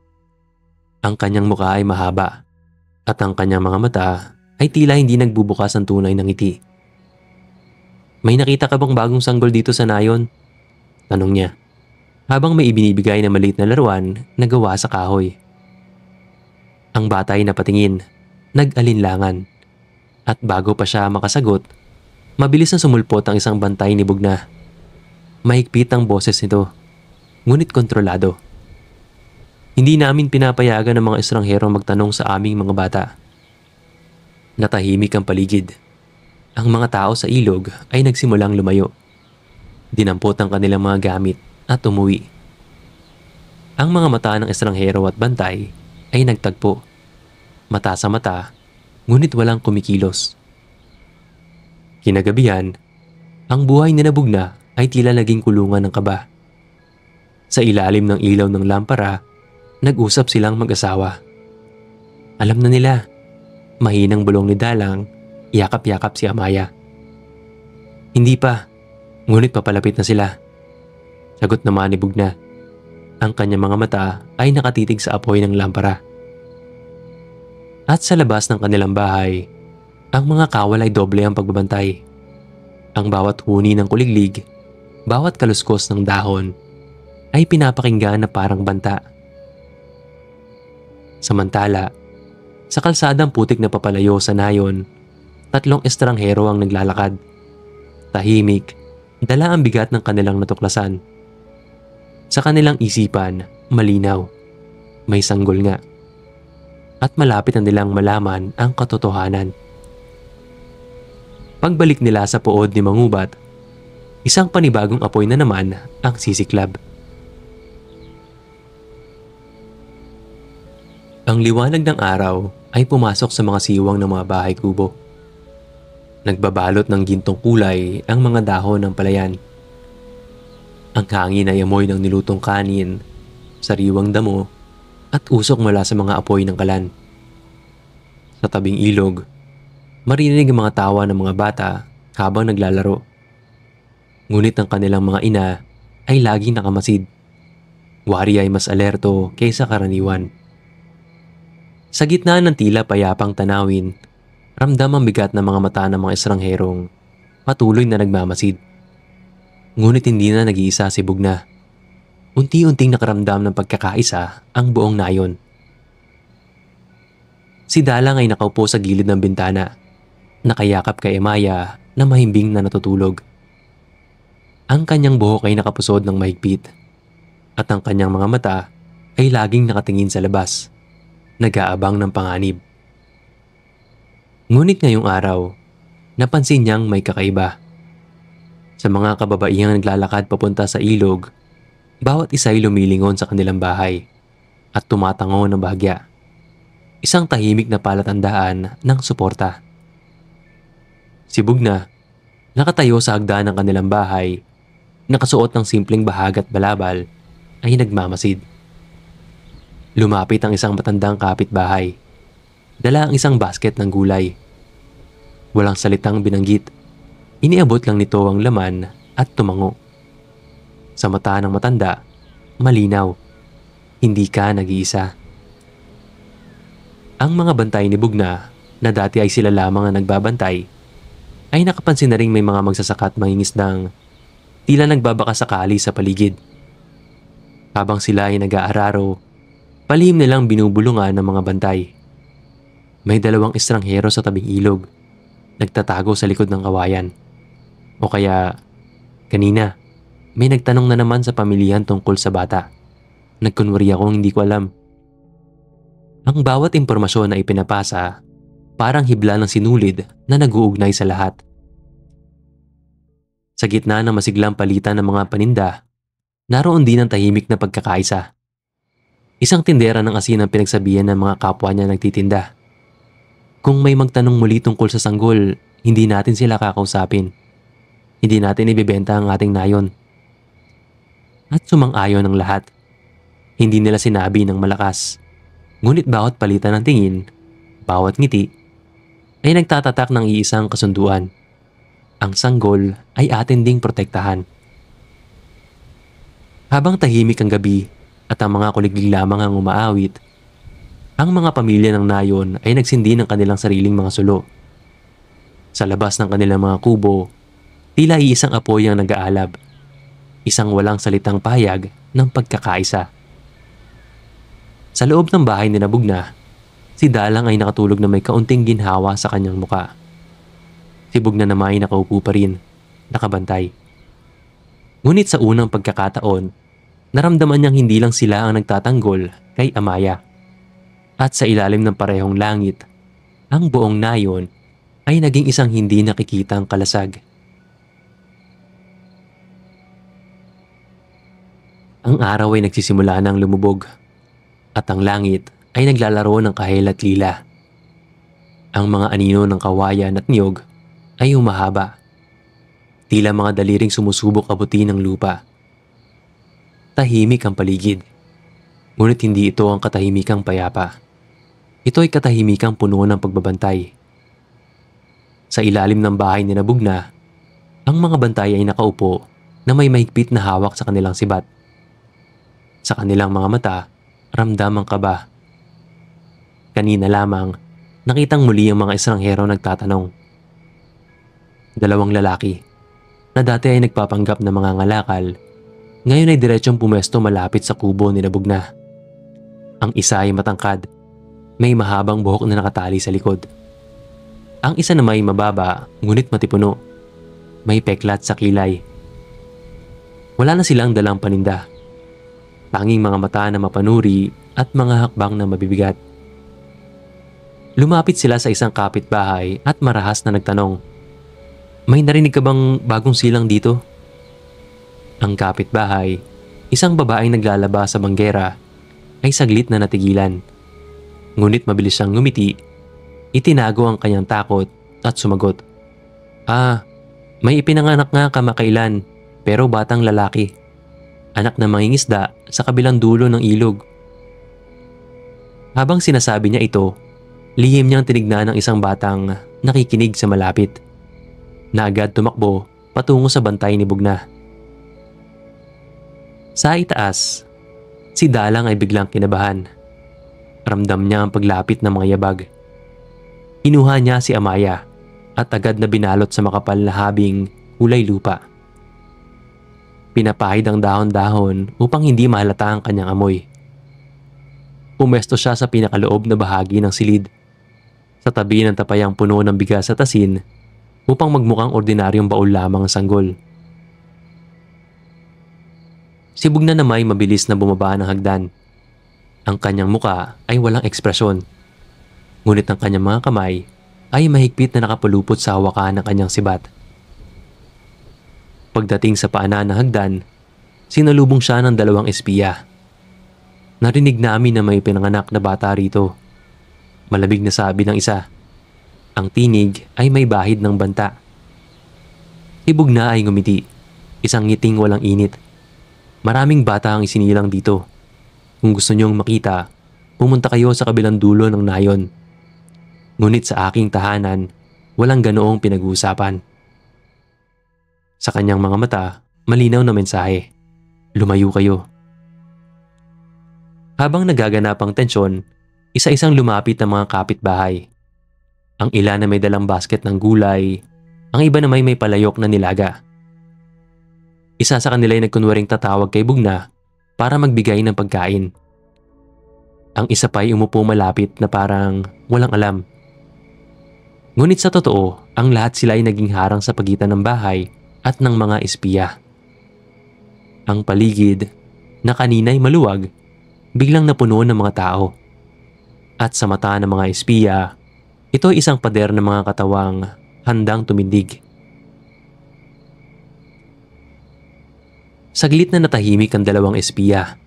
Ang kanyang mukha ay mahaba at ang kanyang mga mata ay tila hindi nagbubukas ang tunay ng ngiti. May nakita ka bang bagong sanggol dito sa nayon? Tanong niya, habang may ibinibigay na maliit na laruan na gawa sa kahoy. Ang bata ay napatingin, nag-alinlangan, at bago pa siya makasagot, mabilis na sumulpot ang isang bantay ni Bugna. Mahigpit ang boses nito, ngunit kontrolado. Hindi namin pinapayagan ng mga estranghero magtanong sa aming mga bata. Natahimik ang paligid. Ang mga tao sa ilog ay nagsimulang lumayo. Dinampot ang kanilang mga gamit at umuwi. Ang mga mata ng estranghero at bantay ay nagtagpo. Mata sa mata, ngunit walang kumikilos. Kinagabihan, ang buhay ni Bugna ay tila naging kulungan ng kaba. Sa ilalim ng ilaw ng lampara, nag-usap silang mag-asawa. Alam na nila. Mahinang bulong ni Dalang, yakap-yakap si Amaya. Hindi pa, ngunit papalapit na sila. Sagot naman ni Bugna. Ang kanyang mga mata ay nakatitig sa apoy ng lampara. At sa labas ng kanilang bahay, ang mga kawal ay doble ang pagbabantay. Ang bawat huni ng kuliglig, bawat kaluskos ng dahon, ay pinapakinggan na parang banta. Samantala, sa kalsadang putik na papalayo sa nayon, 3 estranghero ang naglalakad. Tahimik, dala ang bigat ng kanilang natuklasan. Sa kanilang isipan, malinaw. May sanggol nga. At malapit na nilang malaman ang katotohanan. Pagbalik nila sa puod ni Mangubat, isang panibagong apoy na naman ang sisiklab. Ang liwanag ng araw ay pumasok sa mga siwang ng mga bahay kubo. Nagbabalot ng gintong kulay ang mga dahon ng palayan. Ang hangin ay amoy ng nilutong kanin, sariwang damo, at usok mula sa mga apoy ng kalan. Sa tabing ilog, marinig ang mga tawa ng mga bata habang naglalaro. Ngunit ang kanilang mga ina ay laging nakamasid. Wari ay mas alerto kaysa karaniwan. Sa gitna ng tila payapang tanawin, ramdam ang bigat ng mga mata ng mga estrangherong patuloy na nagmamasid. Ngunit hindi na nag-iisa si Bugna. Unti-unting nakaramdam ng pagkakaisa ang buong nayon. Si Dalang ay nakaupo sa gilid ng bintana, nakayakap kay Amaya na mahimbing na natutulog. Ang kanyang buhok ay nakapusod ng mahigpit at ang kanyang mga mata ay laging nakatingin sa labas, nag-aabang ng panganib. Ngunit ngayong araw, napansin niyang may kakaiba. Sa mga kababaihang naglalakad papunta sa ilog, bawat isa ay lumilingon sa kanilang bahay at tumatango ng bahagya. Isang tahimik na palatandaan ng suporta. Si Bugna, nakatayo sa hagdan ng kanilang bahay, nakasuot ng simpleng bahag at balabal, ay nagmamasid. Lumapit ang isang matandang kapitbahay. Dala ang isang basket ng gulay. Walang salitang binanggit. Iniabot lang nito ang laman at tumango. Sa mata ng matanda, malinaw. Hindi ka nag-iisa. Ang mga bantay ni Bugna, na dati ay sila lamang ang nagbabantay, ay nakapansin na rin may mga magsasaka at mangingisdang tila nagbabaka sakali sa paligid. Habang sila ay nag-aararo, palihim nilang binubulungan ng mga bantay. May dalawang estranghero sa tabing ilog, nagtatago sa likod ng kawayan. O kaya, kanina, may nagtanong na naman sa pamilihan tungkol sa bata. Nagkunwari akong hindi ko alam. Ang bawat impormasyon na ipinapasa, parang hibla ng sinulid na nag-uugnay sa lahat. Sa gitna ng masiglang palitan ng mga paninda, naroon din ang tahimik na pagkakaisa. Isang tindera ng asin ang pinagsabihan ng mga kapwa niya nagtitinda. Kung may magtanong muli tungkol sa sanggol, hindi natin sila kakausapin. Hindi natin ibebenta ang ating nayon. At sumang-ayon ang lahat. Hindi nila sinabi ng malakas. Ngunit bawat palitan ng tingin, bawat ngiti, ay nagtatatak ng iisang kasunduan. Ang sanggol ay atin ding protektahan. Habang tahimik ang gabi at ang mga kuliglig lamang ang umaawit, ang mga pamilya ng nayon ay nagsindi ng kanilang sariling mga sulo. Sa labas ng kanilang mga kubo, tila iisang apoy ang nag-aalab. Isang walang salitang pahayag ng pagkakaisa. Sa loob ng bahay ni Bugna, si Dalang ay nakatulog na may kaunting ginhawa sa kanyang muka. Si Bugna naman ay nakaupo pa rin, nakabantay. Ngunit sa unang pagkakataon, naramdaman niyang hindi lang sila ang nagtatanggol kay Amaya. At sa ilalim ng parehong langit, ang buong nayon ay naging isang hindi nakikitang kalasag. Ang araw ay nagsisimula ng lumubog at ang langit ay naglalaro ng kahel at lila. Ang mga anino ng kawayan at niyog ay humahaba. Tila mga daliring sumusubok abutin ng lupa. Tahimik ang paligid. Ngunit hindi ito ang katahimikang payapa. Ito ay katahimikang puno ng pagbabantay. Sa ilalim ng bahay ni Bugna, ang mga bantay ay nakaupo na may mahigpit na hawak sa kanilang sibat. Sa kanilang mga mata, ramdam ang kaba. Kanina lamang, nakitang muli ang mga estranghero nagtatanong. Dalawang lalaki, na dati ay nagpapanggap na mga ngalakal, ngayon ay diretsong pumesto malapit sa kubo ni Bugna. Ang isa ay matangkad, may mahabang buhok na nakatali sa likod. Ang isa na may mababa, ngunit matipuno, may peklat sa kilay. Wala na silang dalang paninda. tanging mga mata na mapanuri at mga hakbang na mabibigat. Lumapit sila sa isang kapitbahay at marahas na nagtanong, "May narinig ka bang bagong silang dito?" Ang kapitbahay, isang babaeng naglalaba sa banggera, ay saglit na natigilan. Ngunit mabilis siyang ngumiti, itinago ang kanyang takot at sumagot, may ipinanganak nga kamakailan pero batang lalaki. Anak ng mangingisda sa kabilang dulo ng ilog." Habang sinasabi niya ito, lihim niyang tinignan ng isang batang nakikinig sa malapit, na agad tumakbo patungo sa bantay ni Bugna. Sa itaas, si Dalang ay biglang kinabahan. Ramdam niya ang paglapit ng mga yabag. Inuha niya si Amaya at agad na binalot sa makapal na habing kulay lupa. Pinapahid ang dahon-dahon upang hindi mahalata ang kanyang amoy. Pumesto siya sa pinakaloob na bahagi ng silid, sa tabi ng tapayang puno ng bigas at asin, upang magmukhang ordinaryong baul lamang ang sanggol. Si Bugna na may mabilis na bumaba ng hagdan. Ang kanyang muka ay walang ekspresyon, ngunit ang kanyang mga kamay ay mahigpit na nakapulupot sa hawakan ng kanyang sibat. Pagdating sa paanan ng hagdan, sinalubong siya ng dalawang espiya. "Narinig namin na may pinanganak na bata rito," malamig na sabi ng isa. Ang tinig ay may bahid ng banta. Si Bugna ay ngumiti, isang ngiting walang init. "Maraming bata ang isinilang dito. Kung gusto niyong makita, pumunta kayo sa kabilang dulo ng nayon. Ngunit sa aking tahanan, walang ganoong pinag-uusapan." Sa kanyang mga mata, malinaw na mensahe, "Lumayo kayo." Habang nagaganap ang tensyon, isa-isang lumapit ang mga kapitbahay. Ang ilan na may dalang basket ng gulay, ang iba na may palayok na nilaga. Isa sa kanila ay nagkunwaring tatawag kay Bugna para magbigay ng pagkain. Ang isa pa ay umupo malapit na parang walang alam. Ngunit sa totoo, ang lahat sila ay naging harang sa pagitan ng bahay at ng mga espiya. Ang paligid, na kanina'y maluwag, biglang napuno ng mga tao. At sa mata ng mga espiya, ito ay isang pader ng mga katawang handang tumindig. Saglit na natahimik ang dalawang espiya.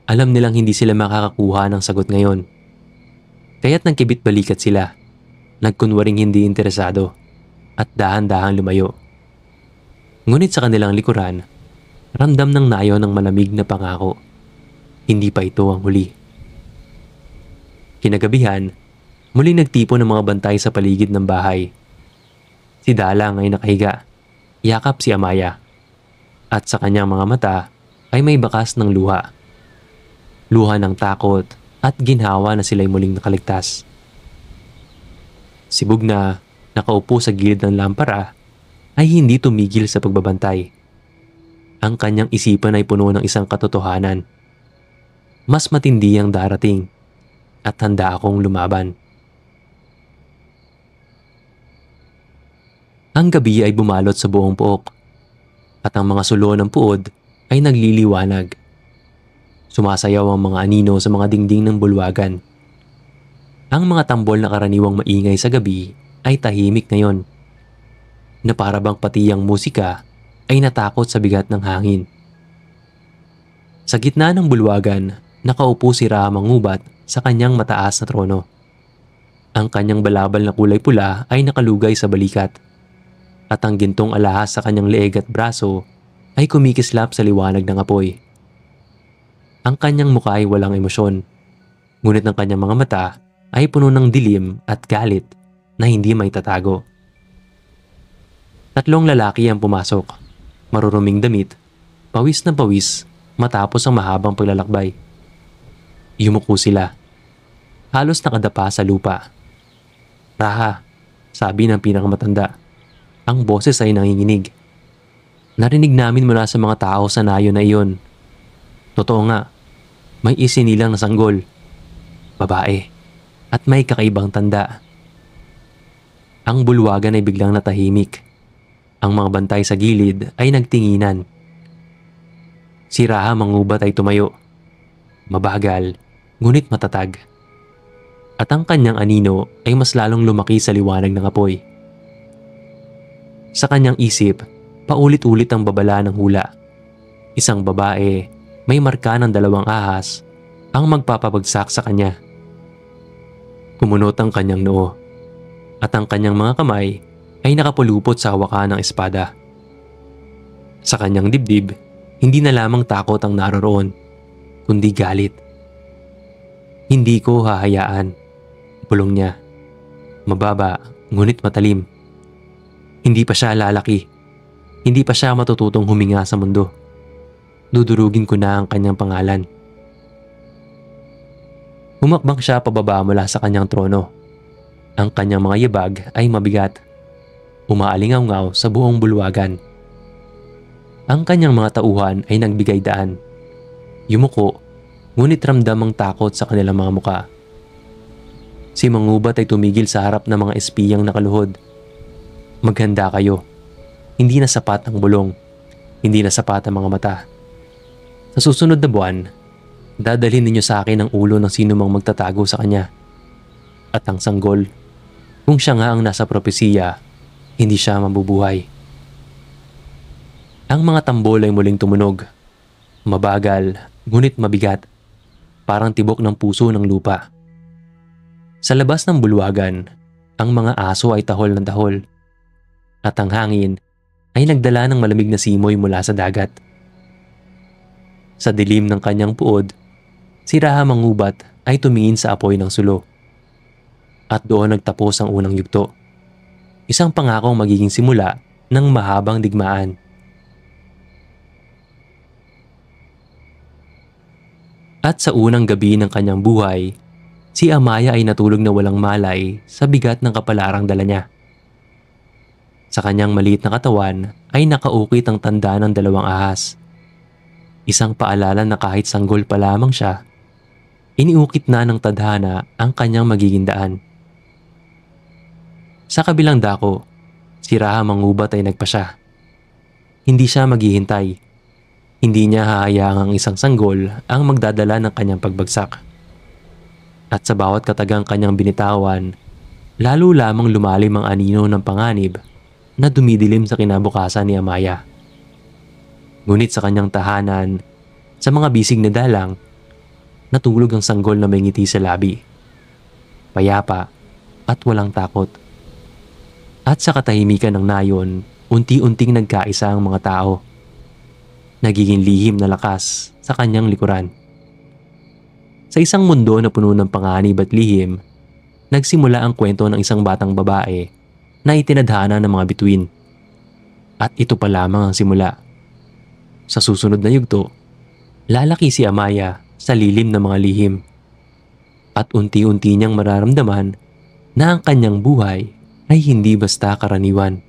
Alam nilang hindi sila makakakuha ng sagot ngayon. Kaya't nagkibit balikat sila, nagkunwaring hindi interesado, at dahan-dahang lumayo. Ngunit sa kanilang likuran, ramdam ng nayon ng malamig na pangako. Hindi pa ito ang huli. Kinagabihan, muling nagtipon ng mga bantay sa paligid ng bahay. Si Dalang ay nakahiga, yakap si Amaya, at sa kanyang mga mata ay may bakas ng luha. Luha ng takot at ginhawa na sila'y muling nakaligtas. Si Bugna, nakaupo sa gilid ng lampara, ay hindi tumigil sa pagbabantay. Ang kanyang isipan ay puno ng isang katotohanan. Mas matindi ang darating at handa akong lumaban. Ang gabi ay bumalot sa buong pook at ang mga sulo ng puod ay nagliliwanag. Sumasayaw ang mga anino sa mga dingding ng bulwagan. Ang mga tambol na karaniwang maingay sa gabi ay tahimik ngayon, na para bang pati ang musika ay natakot sa bigat ng hangin. Sa gitna ng bulwagan, nakaupo si Raha Mangubat sa kanyang mataas na trono. Ang kanyang balabal na kulay pula ay nakalugay sa balikat, at ang gintong alahas sa kanyang leeg at braso ay kumikislap sa liwanag ng apoy. Ang kanyang mukha ay walang emosyon, ngunit ang kanyang mga mata ay puno ng dilim at galit na hindi may tatago. Tatlong lalaki ang pumasok, maruruming damit, pawis na pawis matapos ang mahabang paglalakbay. Yumuko sila, halos nakadapa sa lupa. "Raha," sabi ng pinakamatanda. Ang boses ay nanginginig. "Narinig namin mula sa mga tao sa nayon na iyon. Totoo nga, may isinilang na sanggol, babae, at may kakaibang tanda." Ang bulwagan ay biglang natahimik. Ang mga bantay sa gilid ay nagtinginan. Si Raha Mangubat ay tumayo, mabagal, ngunit matatag. At ang kanyang anino ay mas lalong lumaki sa liwanag ng apoy. Sa kanyang isip, paulit-ulit ang babala ng hula. Isang babae, may marka ng 2 ahas, ang magpapabagsak sa kanya. Kumunot ang kanyang noo, at ang kanyang mga kamay ay nakapulupot sa hawakan ng espada. Sa kanyang dibdib, hindi na lamang takot ang naroroon, kundi galit. "Hindi ko hahayaan," bulong niya. Mababa, ngunit matalim. Hindi pa siya lalaki. Hindi pa siya matututong huminga sa mundo. Dudurugin ko na ang kanyang pangalan. Humakbang siya pababa mula sa kanyang trono. Ang kanyang mga yabag ay mabigat. Umaalingaw-ngaw sa buong bulwagan. Ang kanyang mga tauhan ay nagbigay daan. Yumuko, ngunit ramdam ang takot sa kanilang mga muka. Si Mangubat ay tumigil sa harap ng mga espiyang nakaluhod. "Maghanda kayo. Hindi na sapat ang bulong. Hindi na sapat ang mga mata. Sa susunod na buwan, dadalhin ninyo sa akin ang ulo ng sinumang magtatago sa kanya. At ang sanggol, kung siya nga ang nasa propesiya, hindi siya mabubuhay." Ang mga tambol ay muling tumunog. Mabagal, ngunit mabigat. Parang tibok ng puso ng lupa. Sa labas ng bulwagan, ang mga aso ay tahol ng tahol. At ang hangin ay nagdala ng malamig na simoy mula sa dagat. Sa dilim ng kanyang puod, si Raha Mangubat ay tumingin sa apoy ng sulo. At doon nagtapos ang unang yugto. Isang pangakong magiging simula ng mahabang digmaan. At sa unang gabi ng kanyang buhay, si Amaya ay natulog na walang malay sa bigat ng kapalarang dala niya. Sa kanyang maliit na katawan ay nakaukit ang tanda ng 2 ahas. Isang paalala na kahit sanggol pa lamang siya, iniukit na ng tadhana ang kanyang magiging daan. Sa kabilang dako, si Raha Mangubat ay nagpasya. Hindi siya maghihintay. Hindi niya hahayaang ang isang sanggol ang magdadala ng kanyang pagbagsak. At sa bawat katagang kanyang binitawan, lalo lamang lumalim ang anino ng panganib na dumidilim sa kinabukasan ni Amaya. Ngunit sa kanyang tahanan, sa mga bisig na dalang, natulog ang sanggol na may ngiti sa labi. Payapa at walang takot. At sa katahimikan ng nayon, unti-unting nagkaisa ang mga tao. Nagiging lihim na lakas sa kanyang likuran. Sa isang mundo na puno ng panganib at lihim, nagsimula ang kwento ng isang batang babae na itinadhana ng mga bituin. At ito pa lamang ang simula. Sa susunod na yugto, lalaki si Amaya sa lilim ng mga lihim. At unti-unti niyang mararamdaman na ang kanyang buhay ay hindi basta karaniwan.